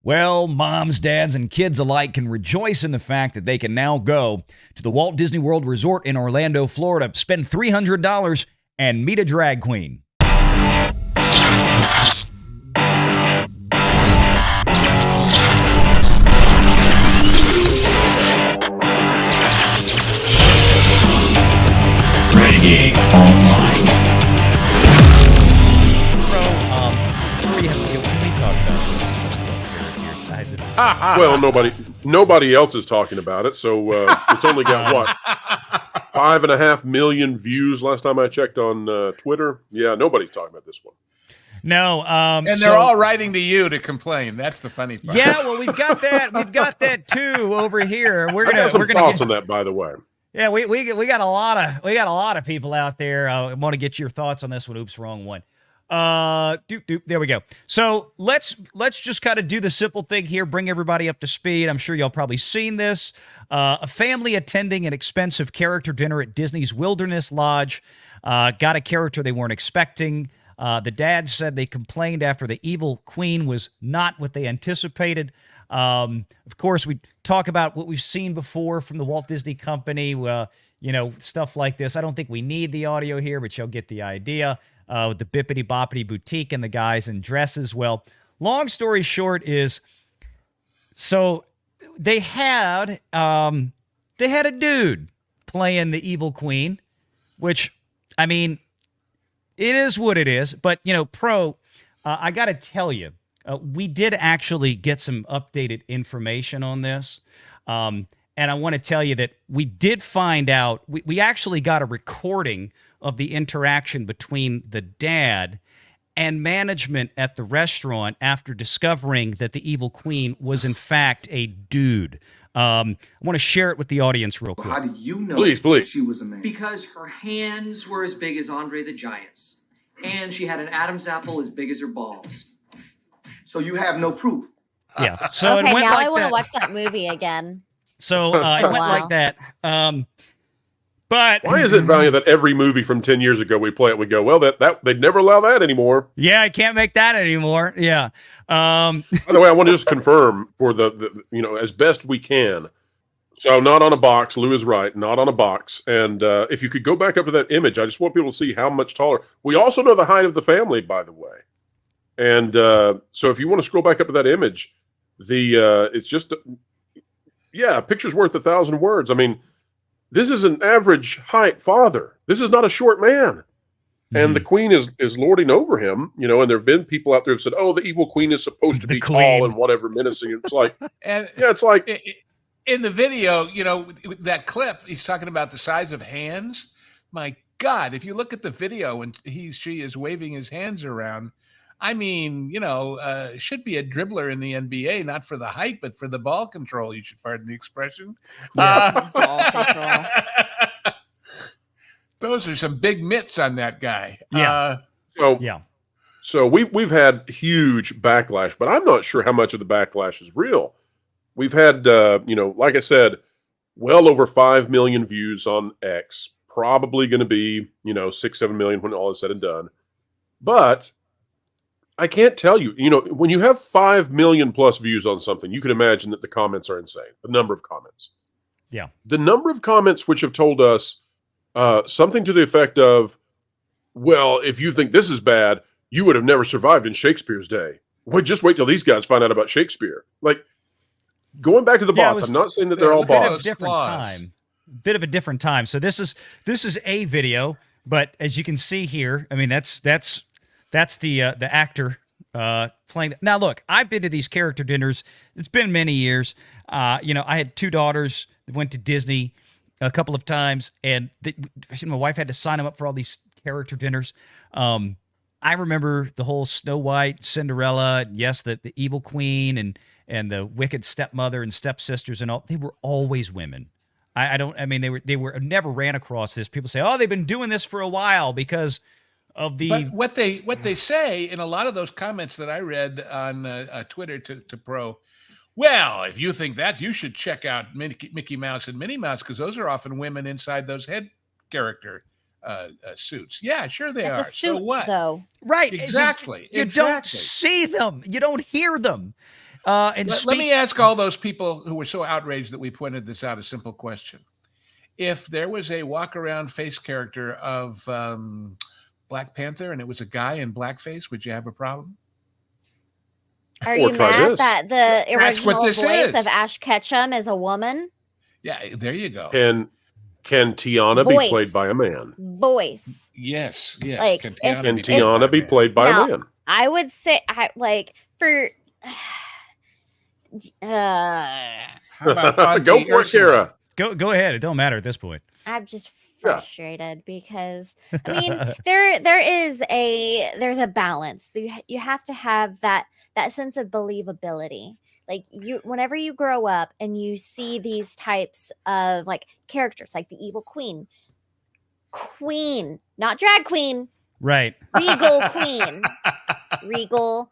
Well, moms, dads, and kids alike can rejoice in the fact that they can now go to the Walt Disney World Resort in Orlando, Florida, spend $300, and meet a drag queen. Renegade Online. Well, nobody else is talking about it, so it's only got what 5.5 million views last time I checked on Twitter. Yeah, nobody's talking about this one. No, and they're all writing to you to complain. That's the funny part. Yeah, well, we've got that. We've got that too over here. I got some thoughts on that, by the way. Yeah, we got a lot of people out there. I want to get your thoughts on this one. Oops, wrong one. There we go. So let's just kind of do the simple thing here, bring everybody up to speed. I'm sure y'all probably seen this. A family attending an expensive character dinner at Disney's Wilderness Lodge got a character they weren't expecting. The dad said they complained after the evil queen was not what they anticipated. Of course, we talk about what we've seen before from the Walt Disney Company, stuff like this. I don't think we need the audio here, but you'll get the idea. With the Bippity Boppity Boutique and the guys in dresses. Well, long story short is, so they had a dude playing the evil queen, which, I mean, it is what it is. But, I got to tell you, we did actually get some updated information on this. And I want to tell you that we did find out, we actually got a recording of the interaction between the dad and management at the restaurant after discovering that the evil queen was in fact a dude. I want to share it with the audience real quick. How did you know please. she was a man? Because her hands were as big as Andre the Giant's, and she had an Adam's apple as big as her balls. So you have no proof? Yeah. So okay, it went now like I want to that. watch that movie again. So it went like that. But why is it, Valiant, that every movie from 10 years ago we play it, we go, well, that they'd never allow that anymore. Yeah, I can't make that anymore. Yeah. By the way, I want to just confirm for the as best we can. So not on a box. Lou is right, not on a box. And if you could go back up to that image, I just want people to see how much taller. We also know the height of the family, by the way. And so if you want to scroll back up to that image, it's just, a picture's worth 1,000 words. I mean, this is an average height father. This is not a short man. Mm-hmm. And the queen is lording over him, and there have been people out there who said, oh, the evil queen is supposed to be tall and whatever, menacing. It's like, it's like. In the video, that clip, he's talking about the size of hands. My God, if you look at the video and she is waving his hands around, I mean, should be a dribbler in the NBA, not for the height, but for the ball control. You should pardon the expression. Yeah, ball control. Those are some big mitts on that guy. Yeah. So we've had huge backlash, but I'm not sure how much of the backlash is real. We've had, like I said, well over 5 million views on X. Probably going to be, 6-7 million when all is said and done. But I can't tell you, when you have 5 million plus views on something, you can imagine that the comments are insane. The number of comments. Yeah. The number of comments which have told us something to the effect of, well, if you think this is bad, you would have never survived in Shakespeare's day. Well, just wait till these guys find out about Shakespeare. Like, going back to the bots, I'm not saying that they're all bots. Bit of a different time. So this is a video, but as you can see here, I mean that's the actor playing. Now look, I've been to these character dinners. It's been many years. I had 2 daughters that went to Disney a couple of times, and my wife had to sign them up for all these character dinners. I remember the whole Snow White, Cinderella, yes, the evil queen and the wicked stepmother and stepsisters and all. They were always women. They were never ran across this. People say, oh, they've been doing this for a while because of the. But what they say in a lot of those comments that I read on Twitter to Pro, well, if you think that, you should check out Mickey Mouse and Minnie Mouse, because those are often women inside those head character suits. Yeah, sure they are. Suit, so what? Though. Right. Exactly. You don't see them. You don't hear them. And Let me ask all those people who were so outraged that we pointed this out a simple question. If there was a walk-around face character of Black Panther and it was a guy in blackface, would you have a problem? Are Or you try mad this. that the That's what original this voice is. of Ash Ketchum is a woman? Yeah, there you go. Can Tiana Voice. be played by a man? Voice. Yes. Like, Can if- Can be Tiana be played by Now- a man? I would say, for. How about Auntie Go for it, Ursula? Kara. Go ahead. It don't matter at this point. I'm just Yeah. frustrated because I mean there's a balance. You have to have that sense of believability. Like whenever you grow up and you see these types of like characters, like the evil queen, not drag queen, Right. regal queen, regal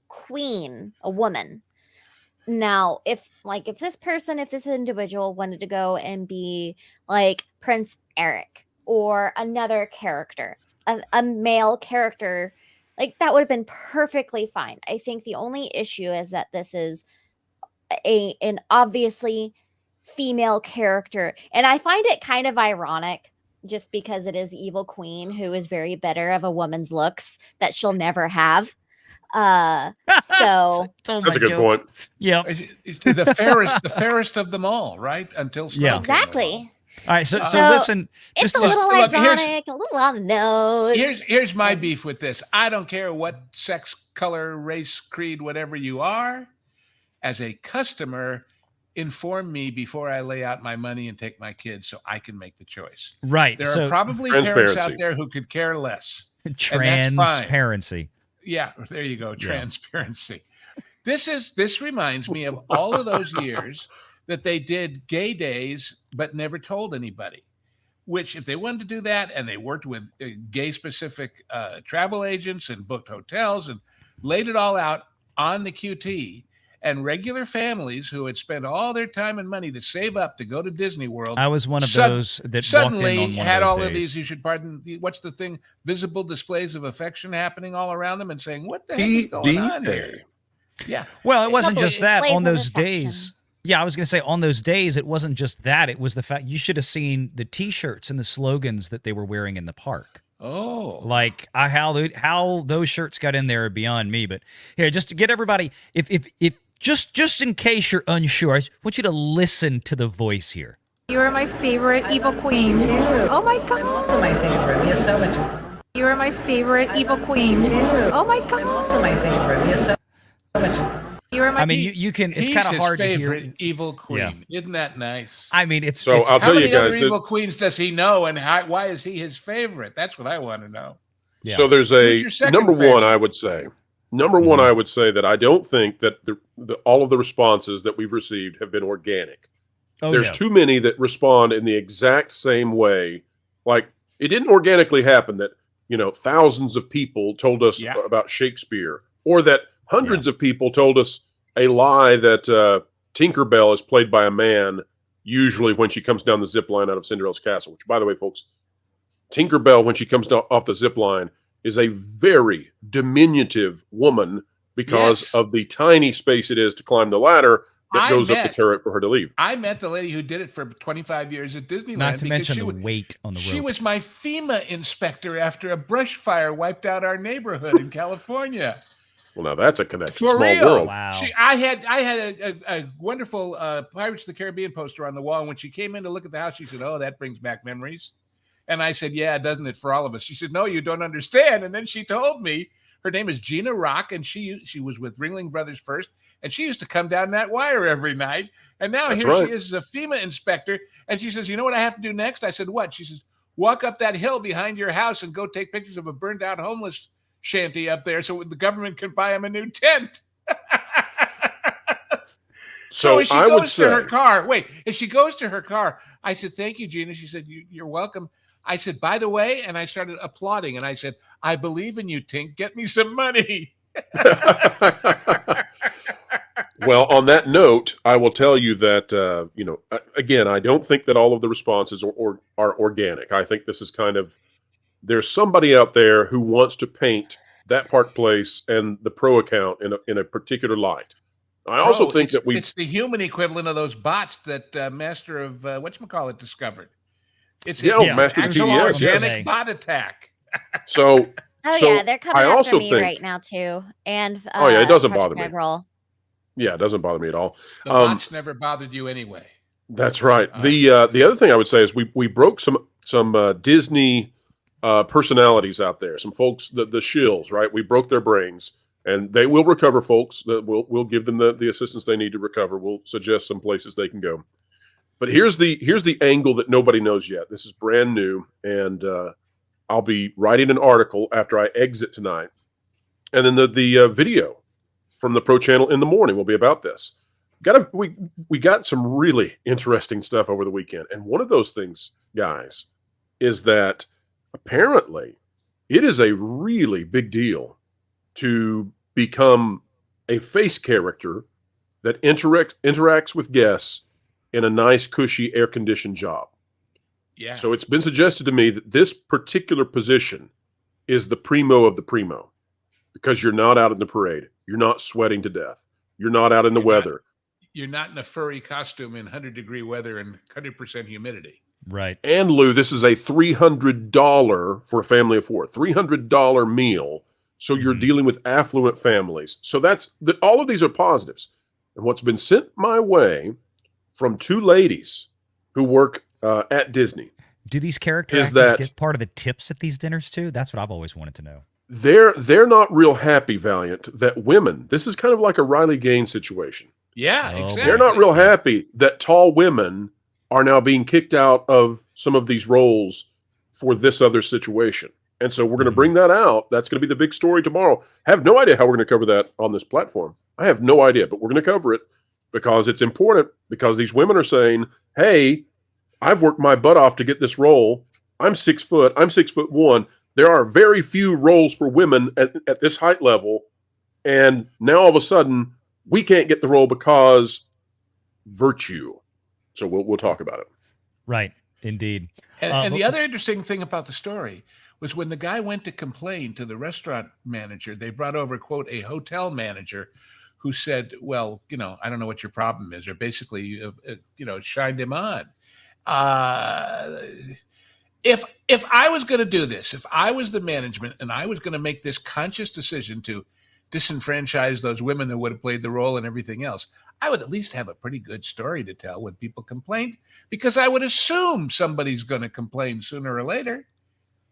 queen, a woman. Now, if this individual wanted to go and be like Prince Eric or another character, a male character, like that would have been perfectly fine. I think the only issue is that this is an obviously female character, and I find it kind of ironic just because it is Evil Queen who is very bitter of a woman's looks that she'll never have. So That's a good point. Yeah. The fairest of them all, right? Until Snow Yeah. came exactly. along. All right. So So, listen. It's Just a little look, here's- ironic, a little on the nose. Here's my beef with this. I don't care what sex, color, race, creed, whatever you are. As a customer, inform me before I lay out my money and take my kids so I can make the choice. Right. There So are probably parents Transparency. out there who could care less. transparency. Yeah, there you go. Transparency. This reminds me of all of those years that they did gay days but never told anybody. Which, if they wanted to do that and they worked with gay specific travel agents and booked hotels and laid it all out on the QT, and regular families who had spent all their time and money to save up to go to Disney World, I was one of those that suddenly walked in on one had of those all days. of these, you should pardon, what's the thing, visible displays of affection happening all around them and saying, what the heck is going on here? Yeah. Well, it wasn't Couple just that displays on of those affection. days. Yeah, I was going to say on those days, it wasn't just that. It was the fact you should have seen the T-shirts and the slogans that they were wearing in the park. Oh. Like how those shirts got in there are beyond me. But here, just to get everybody, if just in case you're unsure, I want you to listen to the voice here. You are my favorite evil queen. Oh my god. Also my favorite. We have so much in common. You are my favorite evil queen. Oh my god. I'm also my favorite. We have so much in common. You are my I mean, you can. It's He's kind of his hard to favorite hear. evil queen. Isn't that nice? I mean, it's So I'll How tell you many guys. other evil queens does he know, and why is he his favorite? That's what I want to know. Yeah. So there's Who's a your second number favorite? one. I would say I would say that I don't think that all of the responses that we've received have been organic. Oh, There's no. too many that respond in the exact same way. Like it didn't organically happen that thousands of people told us Yeah. about Shakespeare, or that hundreds of people told us a lie that Tinkerbell is played by a man, usually when she comes down the zip line out of Cinderella's castle. Which, by the way, folks, Tinkerbell, when she comes off the zip line, is a very diminutive woman because Yes. of the tiny space it is to climb the ladder that I goes up the met- turret for her to leave. I met the lady who did it for 25 years at Disneyland. Not to because mention she the would- weight on the rope. She was my FEMA inspector after a brush fire wiped out our neighborhood in California. Well, now that's a connection. For Small real. world. Wow. I had a wonderful Pirates of the Caribbean poster on the wall. And when she came in to look at the house, she said, "Oh, that brings back memories." And I said, "Yeah, doesn't it for all of us?" She said, "No, you don't understand." And then she told me her name is Gina Rock, and she was with Ringling Brothers first, and she used to come down that wire every night. And now That's here right. she is as a FEMA inspector, and she says, "You know what I have to do next?" I said, "What?" She says, "Walk up that hill behind your house and go take pictures of a burned out homeless shanty up there so the government can buy him a new tent." So as she I would goes to her say, car, as she goes to her car, I said, "Thank you, Gina." She said, "You're welcome." I said, "By the way," and I started applauding, and I said, "I believe in you, Tink. Get me some money." well, on that note, I will tell you that again, I don't think that all of the responses are organic. I think this is kind of there's somebody out there who wants to paint that Park Place and the pro account in a particular light. I also Bro, think that it's the human equivalent of those bots that Master of whatchamacallit discovered. It's Yeah, it's an Master of the actual TDS, yes. organic bot attack. so. Oh So yeah, they're coming I after also me think, right now too. And oh yeah, it doesn't Project bother me. Egg Roll. Yeah, it doesn't bother me at all. The bots never bothered you anyway. That's right. The other thing I would say is we broke some Disney personalities out there. Some folks, the shills, right? We broke their brains, and they will recover, folks. We'll give them the assistance they need to recover. We'll suggest some places they can go. But here's the angle that nobody knows yet. This is brand new, and I'll be writing an article after I exit tonight, and then the video from the Pro Channel in the morning will be about this. We got some really interesting stuff over the weekend, and one of those things, guys, is that apparently it is a really big deal to become a face character that interacts with guests in a nice, cushy, air-conditioned job. Yeah. So it's been suggested to me that this particular position is the primo of the primo, because you're not out in the parade. You're not sweating to death. You're not out in the weather. You're not in a furry costume in 100-degree weather and 100% humidity. Right. And Lou, this is a $300 for a family of four, $300 meal. So you're dealing with affluent families. So all of these are positives. And what's been sent my way from two ladies who work at Disney. Do these character Is actors get part of the tips at these dinners too? That's what I've always wanted to know. They're not real happy, Valiant, that women, this is kind of like a Riley Gaines situation. Yeah, Oh, exactly. They're not real happy that tall women are now being kicked out of some of these roles for this other situation. And so we're going to bring that out. That's going to be the big story tomorrow. I have no idea how we're going to cover that on this platform. I have no idea, but we're going to cover it because it's important, because these women are saying, hey, I've worked my butt off to get this role. I'm 6 foot. I'm 6'1". There are very few roles for women at this height level. And now all of a sudden we can't get the role because virtue. So we'll talk about it. Right. Indeed. And the other interesting thing about the story was when the guy went to complain to the restaurant manager, they brought over, quote, a hotel manager who said, well, I don't know what your problem is, or basically, shined him on. If I was going to do this, if I was the management and I was going to make this conscious decision to disenfranchise those women that would have played the role and everything else, I would at least have a pretty good story to tell when people complain, because I would assume somebody's going to complain sooner or later.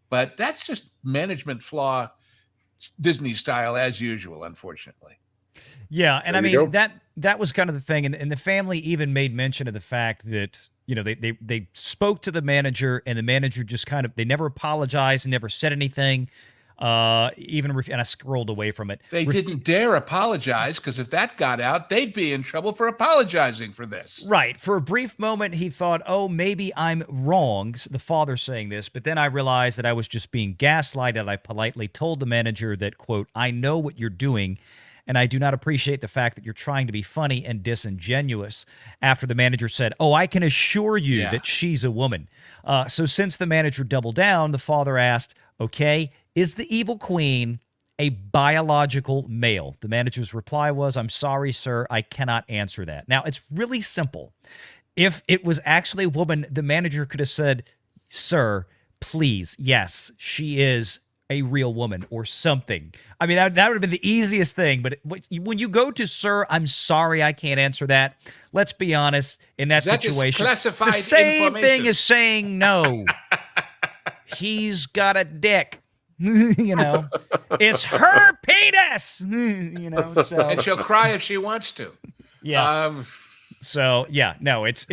But that's just management flaw, Disney style, as usual, unfortunately. Yeah, and There you go. that was kind of the thing, and the family even made mention of the fact that they spoke to the manager, and the manager just kind of, they never apologized and never said anything. And I scrolled away from it. They didn't dare apologize, because if that got out, they'd be in trouble for apologizing for this. Right. For a brief moment, he thought, oh, maybe I'm wrong, the father saying this, but then I realized that I was just being gaslighted. I politely told the manager that, quote, I know what you're doing, and I do not appreciate the fact that you're trying to be funny and disingenuous. After the manager said, oh, I can assure you that she's a woman. So since the manager doubled down, the father asked, okay, is the evil queen a biological male? The manager's reply was, I'm sorry, sir, I cannot answer that. Now, it's really simple. If it was actually a woman, the manager could have said, sir, please, yes, she is a real woman or something. I mean, that would have been the easiest thing. But when you go to, sir, I'm sorry, I can't answer that. Let's be honest, in that situation, it's the same thing as saying no. He's got a dick. It's her penis. So, and she'll cry if she wants to. Yeah. So yeah, no, it's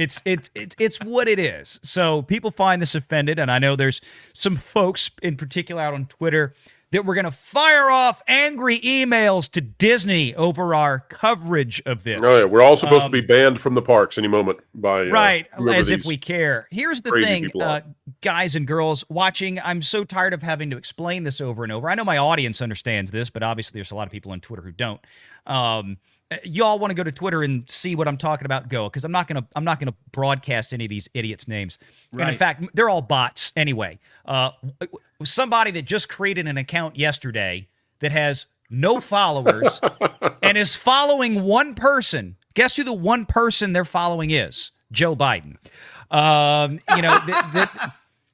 what it is. So people find this offended, and I know there's some folks in particular out on Twitter that we're going to fire off angry emails to Disney over our coverage of this. Oh yeah, we're all supposed to be banned from the parks any moment by right, as if we care. Here's the thing, are. guys and girls watching, I'm so tired of having to explain this over and over. I know my audience understands this, but obviously there's a lot of people on Twitter who don't. Y'all want to go to Twitter and see what I'm talking about, go, because I'm not gonna broadcast any of these idiots' names. Right. And in fact, they're all bots anyway. Somebody that just created an account yesterday that has no followers, and is following one person. Guess who the one person they're following is? Joe Biden.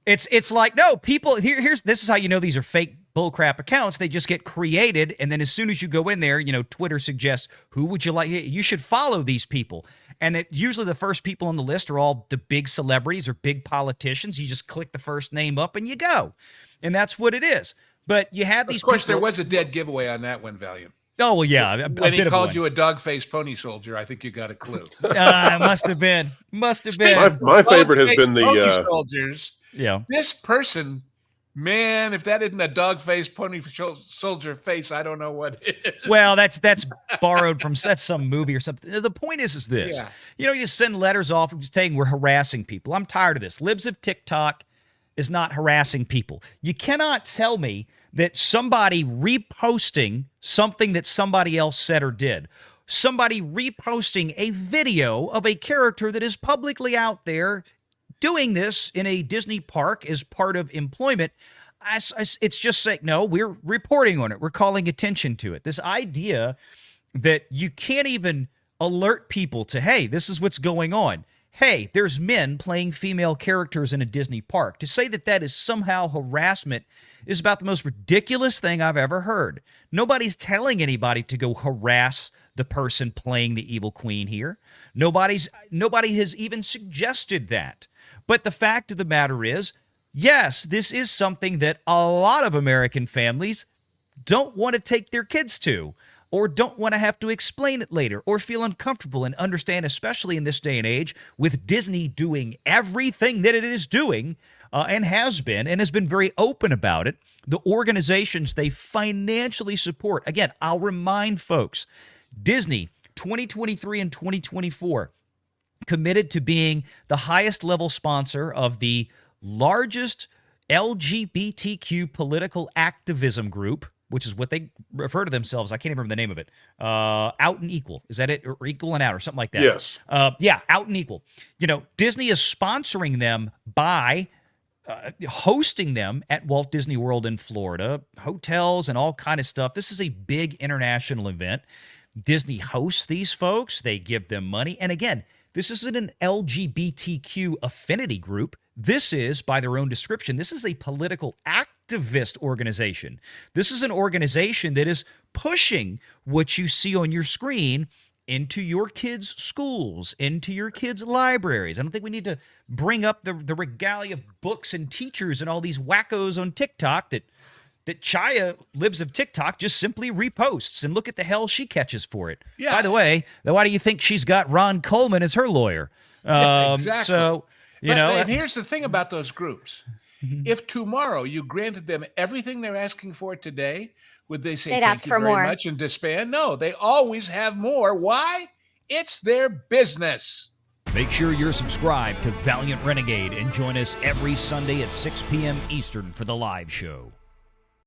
It's like, no, people, this is how you know these are fake bullcrap accounts. They just get created, and then as soon as you go in there, Twitter suggests, who would you like? You should follow these people. And usually the first people on the list are all the big celebrities or big politicians. You just click the first name up and you go. And that's what it is. But you have these. Of course, people, there was a dead giveaway on that one, Valiant. Oh, well, yeah. When he called you a dog-faced pony soldier, I think you got a clue. Must have been. My favorite has been the soldiers. Yeah. This person, man, if that isn't a dog-faced pony soldier face, I don't know what is. Well, that's borrowed from some movie or something. The point is this. Yeah. You send letters off saying we're harassing people. I'm tired of this. Libs of TikTok is not harassing people. You cannot tell me that somebody reposting something that somebody else said or did, somebody reposting a video of a character that is publicly out there doing this in a Disney park as part of employment, it's just saying, no, we're reporting on it. We're calling attention to it. This idea that you can't even alert people to, hey, this is what's going on. Hey, there's men playing female characters in a Disney park. To say that that is somehow harassment is about the most ridiculous thing I've ever heard. Nobody's telling anybody to go harass the person playing the evil queen here. Nobody has even suggested that. But the fact of the matter is, yes, this is something that a lot of American families don't want to take their kids to, or don't want to have to explain it later, or feel uncomfortable and understand, especially in this day and age, with Disney doing everything that it is doing and has been very open about it, the organizations they financially support. Again, I'll remind folks, Disney 2023 and 2024 committed to being the highest level sponsor of the largest LGBTQ political activism group, which is what they refer to themselves. I can't even remember the name of it. Out and Equal. Is that it? Or Equal and Out or something like that? Yes. Yeah, Out and Equal. Disney is sponsoring them by hosting them at Walt Disney World in Florida, hotels and all kind of stuff. This is a big international event. Disney hosts these folks. They give them money. And again, this isn't an LGBTQ affinity group. This is, by their own description, this is a political activist organization. This is an organization that is pushing what you see on your screen into your kids' schools, into your kids' libraries. I don't think we need to bring up the regalia of books and teachers and all these wackos on TikTok that Chaya, Libs of TikTok, just simply reposts, and look at the hell she catches for it. Yeah. By the way, why do you think she's got Ron Coleman as her lawyer? Exactly. So, and here's the thing about those groups. If tomorrow you granted them everything they're asking for today, would they say thank you very much and disband? No, they always have more. Why? It's their business. Make sure you're subscribed to Valiant Renegade and join us every Sunday at 6 p.m. Eastern for the live show.